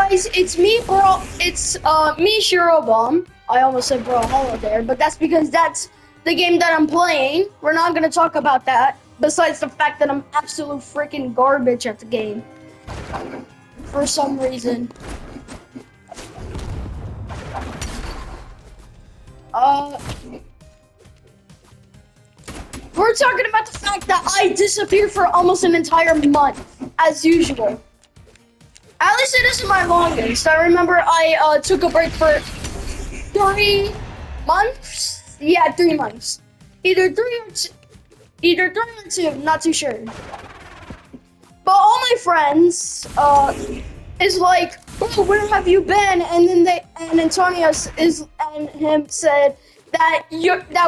guys, it's me, bro. It's me, Shirobomb. I almost said Brawlhalla there, but that's because that's the game that I'm playing. We're not gonna talk about that. Besides the fact that I'm absolute freaking garbage at the game. For some reason. We're talking about the fact that I disappeared for almost an entire month, as usual. At least it isn't my longest. I remember I took a break for 3 months. Yeah, 3 months. Either 3 or 2. Not too sure. But all my friends is like, bro, where have you been? And then Antonio and him said that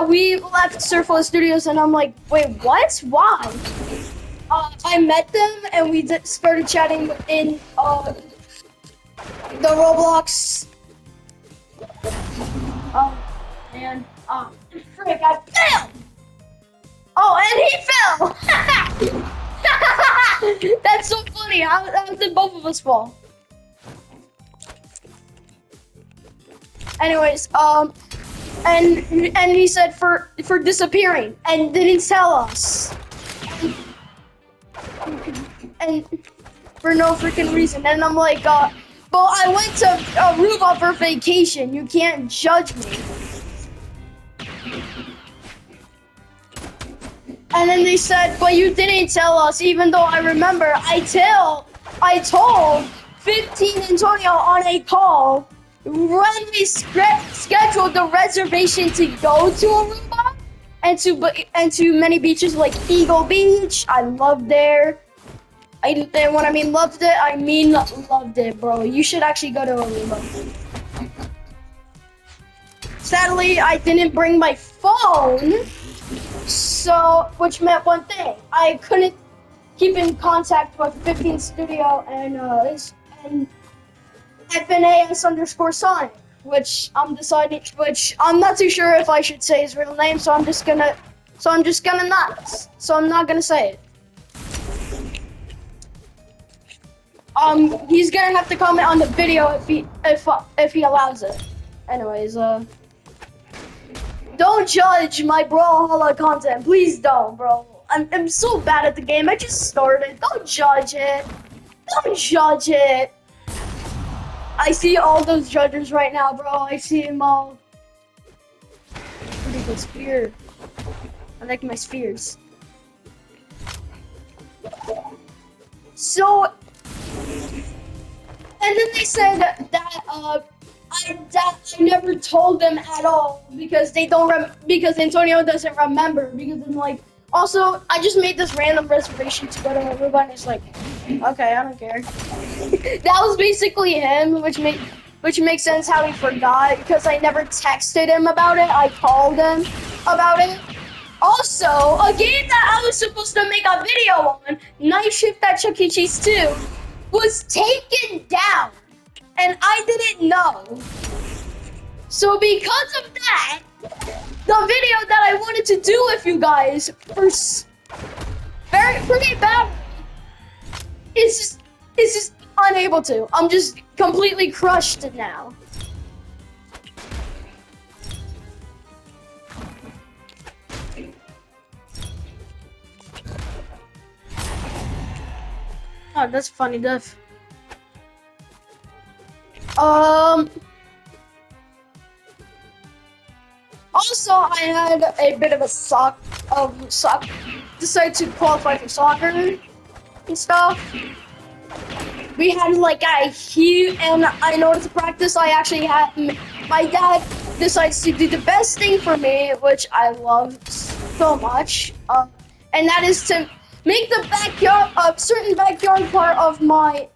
we left Surfless Studios, and I'm like, wait, what? Why? I met them and we started chatting in the Roblox. Oh man, frick, I failed. Oh, and he fell. That's so funny. How did both of us fall? Anyways, and he said for disappearing and didn't tell us. And for no freaking reason. And I'm like, but I went to Aruba for vacation. You can't judge me. And then they said, but you didn't tell us, even though I remember I told 15 Antonio on a call when we scheduled the reservation to go to Aruba and to many beaches like Eagle Beach. I loved there. And when I mean loved it, I mean loved it, bro. You should actually go to Aruba. Sadly, I didn't bring my phone. So, which meant one thing, I couldn't keep in contact with 15 Studio and FNAS_Sonic, which I'm not too sure if I should say his real name, so I'm not gonna say it. He's gonna have to comment on the video if he allows it. Anyways, don't judge my Brawlhalla content. Please don't, bro. I'm so bad at the game. I just started. Don't judge it. Don't judge it. I see all those judges right now, bro. I see them all. Pretty good spear. I like my spears. So, and then they said that I never told them at all because because Antonio doesn't remember, because I'm like, also I just made this random reservation to go to Aruba, and it's like, okay, I don't care. That was basically him, which makes sense how he forgot, because I never texted him about it. I called him about it. Also, a game that I was supposed to make a video on, Night Shift at Chuck E. Cheese 2, was taken down. And I didn't know. So because of that, the video that I wanted to do with you guys for pretty bad is just unable to. I'm just completely crushed now. Oh, that's funny, Duff. Also, I had a bit of a decided to qualify for soccer and stuff. We had like a huge, and in order to practice, I actually had, my dad decides to do the best thing for me, which I love so much, and that is to make the backyard, a certain backyard part of my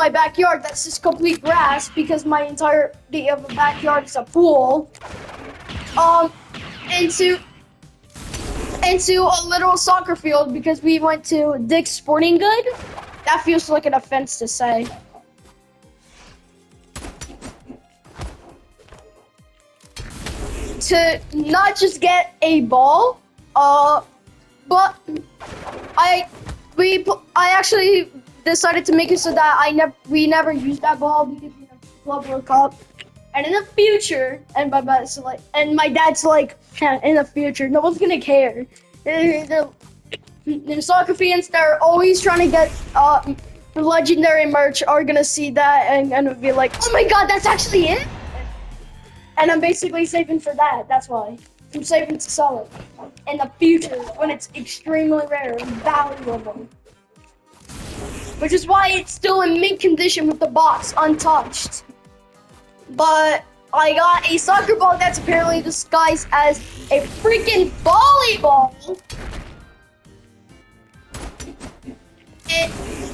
backyard that's just complete grass, because my entirety of the backyard is a pool, into a little soccer field, because we went to Dick's Sporting Good. That feels like an offense to say. To not just get a ball, but I actually decided to make it so that we never used that ball because Club World Cup. And in the future, and my dad's like, "Yeah, in the future, no one's gonna care. The soccer fans that are always trying to get legendary merch are gonna see that and be like, oh my god, that's actually it? And I'm basically saving for that. That's why. I'm saving to sell it in the future when it's extremely rare and valuable. Which is why it's still in mint condition with the box untouched. But I got a soccer ball that's apparently disguised as a freaking volleyball.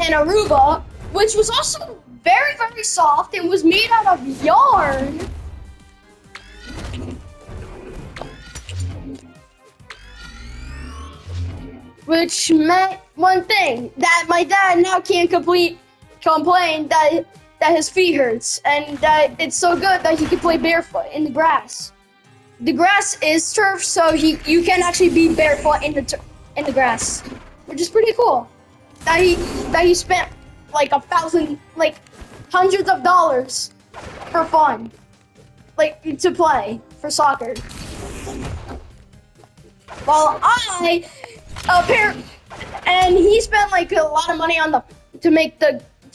And Aruba, which was also very, very soft and was made out of yarn. Which meant one thing, that my dad now can't complain that his feet hurts and that it's so good that he can play barefoot in the grass. The grass is turf, so you can actually be barefoot in the grass, which is pretty cool. That he spent like hundreds of dollars for fun, like to play for soccer. While and he spent like a lot of money on to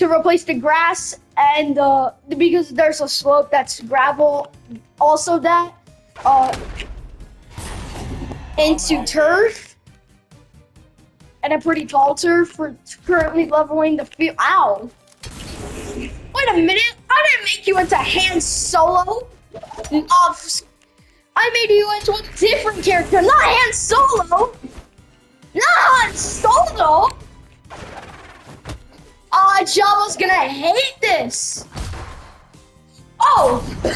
replace the grass and because there's a slope that's gravel, also that into turf and a pretty tall turf for currently leveling the field. Ow! Wait a minute! I didn't make you into Han Solo. I made you into a different character, not Han Solo. Not Han Solo! Jabba's gonna hate this! Oh! Nah,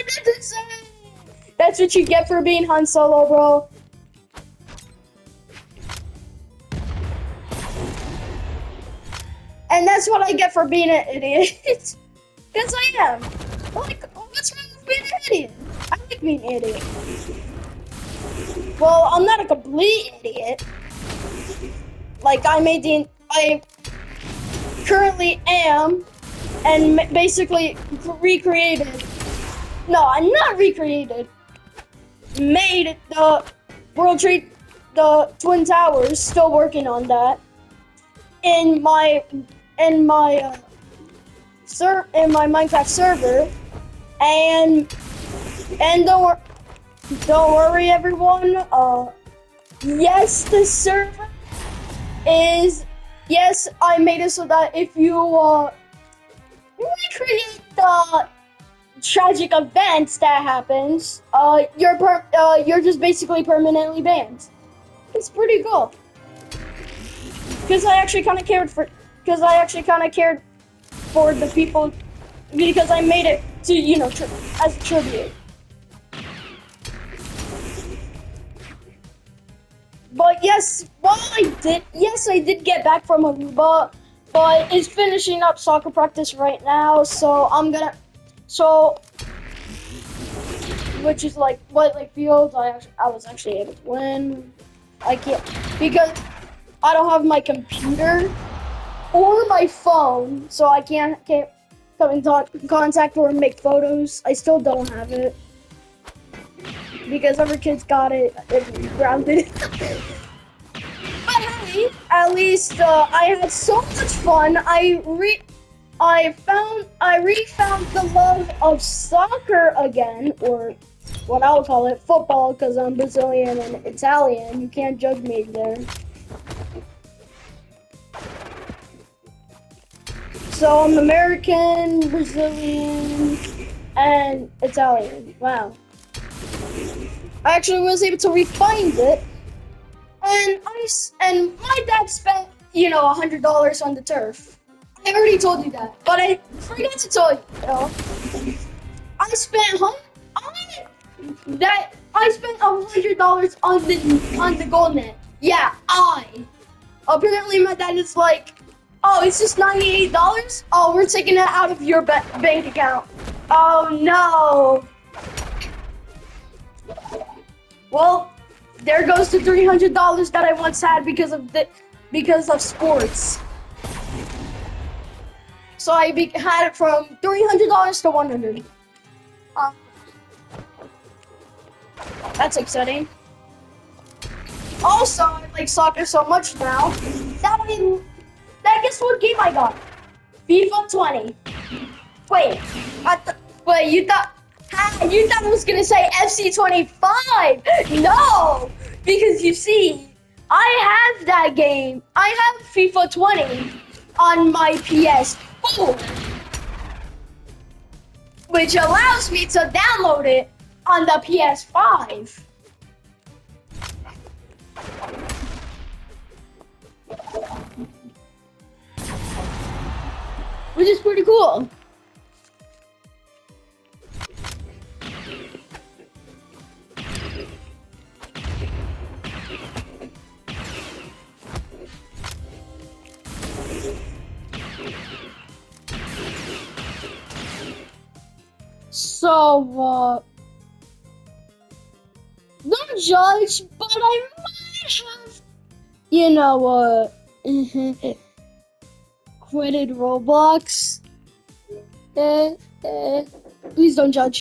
that's insane! That's what you get for being Han Solo, bro. And that's what I get for being an idiot. Because I am. Like, what's wrong with being an idiot? I like being an idiot. Well, I'm not a complete idiot. Like, I currently am, and basically recreated. No, I'm not recreated. Made the the Twin Towers. Still working on that. In my Minecraft server, and don't worry, everyone. Yes, the server is. Yes, I made it so that if you recreate the tragic events that happens, you're just basically permanently banned. It's pretty cool. Because I actually kind of cared for the people, because I made it to as a tribute. But yes, I did get back from Aruba, but it's finishing up soccer practice right now, so which is like White Lake Field. I was actually able to win. I can't, because I don't have my computer or my phone, so I can't come in contact or make photos. I still don't have it. Because other kids got it grounded. But hey, at least I had so much fun. I refound the love of soccer again, or what I would call it, football, because I'm Brazilian and Italian. You can't judge me there. So I'm American, Brazilian, and Italian. Wow. I actually was able to refind it, and my dad spent $100 on the turf. I already told you that, but I forgot to tell you. I spent $100 on the goal net. Yeah, apparently my dad is like, oh, it's just $98. Oh, we're taking it out of your bank account. Oh no. Well, there goes the $300 that I once had because of because of sports. So I had it from $300 to $100. That's exciting. Also, I like soccer so much now that guess what game I got? FIFA 20. Wait, you thought I was gonna say FC 25? No, because you see, I have that game. I have FIFA 20 on my PS4, which allows me to download it on the PS5. Which is pretty cool. So, don't judge, but I might have, quitted Roblox. Please don't judge.